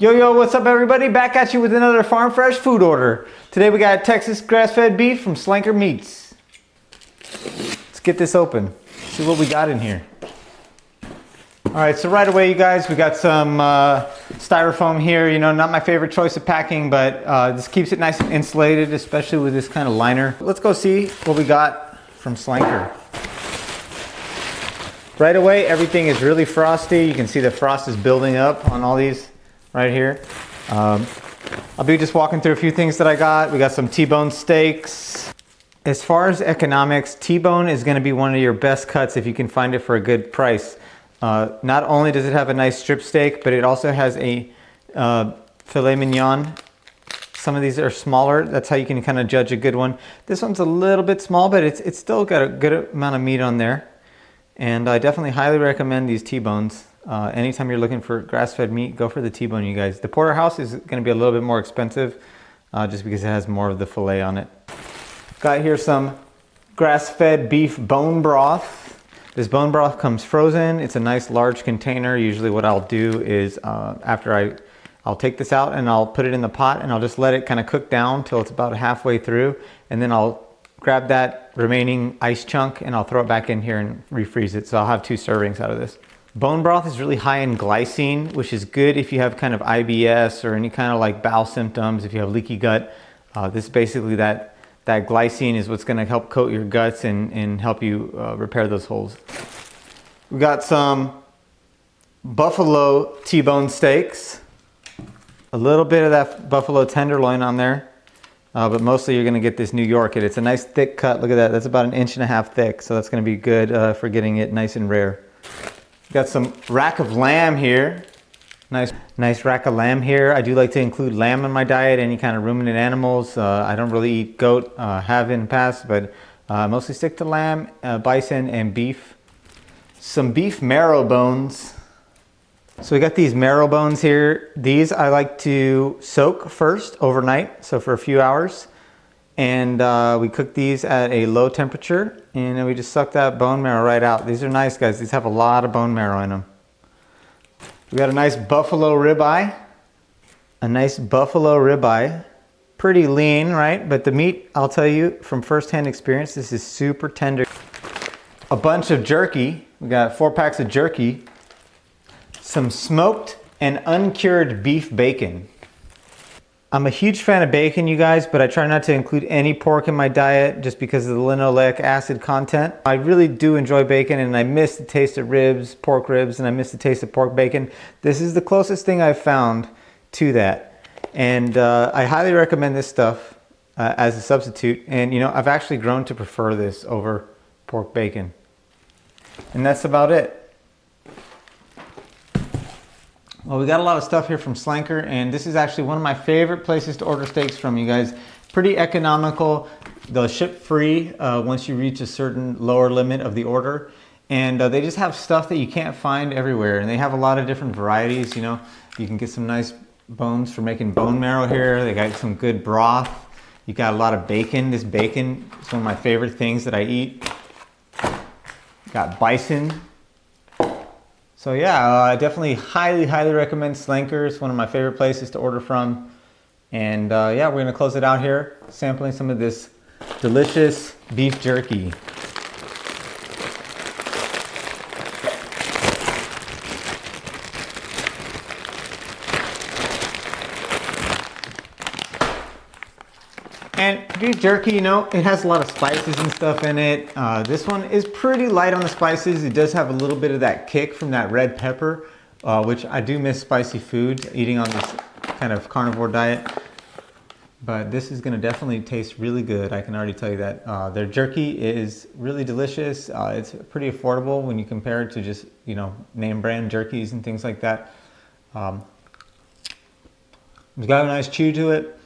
Yo, what's up everybody? Back at you with another farm fresh food order. Today we got Texas grass-fed beef from Slanker Meats. Let's get this open. See what we got in here. Alright, so right away you guys, we got some styrofoam here. You know, not my favorite choice of packing, but this keeps it nice and insulated, especially with this kind of liner. Let's go see what we got from Slanker. Right away, everything is really frosty. You can see the frost is building up on all these right here. I'll be just walking through a few things that I got. We got some T-bone steaks. As far as economics, T-bone is going to be one of your best cuts if you can find it for a good price. Not only does it have a nice strip steak, but it also has a filet mignon. Some of these are smaller. That's how you can kind of judge a good one. This one's a little bit small, but it's still got a good amount of meat on there. And I definitely highly recommend these T-bones. Anytime you're looking for grass-fed meat, go for the T-bone, you guys. The porterhouse is going to be a little bit more expensive just because it has more of the filet on it. Got here some grass-fed beef bone broth. This bone broth comes frozen. It's a nice large container. Usually what I'll do is after I'll take this out and I'll put it in the pot and I'll just let it kind of cook down till it's about halfway through, and then I'll grab that remaining ice chunk and I'll throw it back in here and refreeze it. So I'll have 2 servings out of this. Bone broth is really high in glycine, which is good if you have kind of IBS or any kind of like bowel symptoms, if you have leaky gut. This is basically that glycine is what's going to help coat your guts and help you repair those holes. We got some buffalo T-bone steaks. A little bit of that buffalo tenderloin on there. But mostly you're going to get this New York. It's a nice thick cut. Look at that. That's about 1.5 inches thick. So that's going to be good for getting it nice and rare. Got some rack of lamb here. Nice rack of lamb here. I do like to include lamb in my diet, any kind of ruminant animals. I don't really eat goat, have in the past, but mostly stick to lamb, bison, and beef. Some beef marrow bones. So we got these marrow bones here. These I like to soak first overnight, so for a few hours. And we cook these at a low temperature, and then we just suck that bone marrow right out. These are nice, guys. These have a lot of bone marrow in them. We got a nice buffalo ribeye. A nice buffalo ribeye. Pretty lean, right? But the meat, I'll tell you from firsthand experience, this is super tender. A bunch of jerky. We got 4 packs of jerky. Some smoked and uncured beef bacon. I'm a huge fan of bacon, you guys, but I try not to include any pork in my diet just because of the linoleic acid content. I really do enjoy bacon, and I miss the taste of ribs, pork ribs, and I miss the taste of pork bacon. This is the closest thing I've found to that. And I highly recommend this stuff as a substitute. And you know, I've actually grown to prefer this over pork bacon. And that's about it. Well, we got a lot of stuff here from Slanker, and this is actually one of my favorite places to order steaks from, you guys. Pretty economical. They'll ship free once you reach a certain lower limit of the order. And they just have stuff that you can't find everywhere. And they have a lot of different varieties, you know. You can get some nice bones for making bone marrow here. They got some good broth. You got a lot of bacon. This bacon is one of my favorite things that I eat. Got bison. So yeah, I definitely highly recommend Slanker. It's one of my favorite places to order from. And yeah, we're gonna close it out here, sampling some of this delicious beef jerky. And beef jerky, you know, it has a lot of spices and stuff in it. This one is pretty light on the spices. It does have a little bit of that kick from that red pepper, which I do miss spicy foods, eating on this kind of carnivore diet. But this is gonna definitely taste really good. I can already tell you that. Their jerky is really delicious. It's pretty affordable when you compare it to just, you know, name brand jerkies and things like that. It's got a nice chew to it.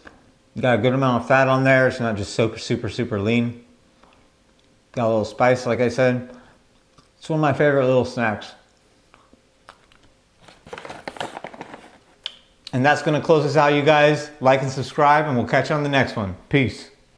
Got a good amount of fat on there. It's not just super lean. Got a little spice, like I said. It's one of my favorite little snacks. And that's going to close us out, you guys. Like and subscribe, and we'll catch you on the next one. Peace.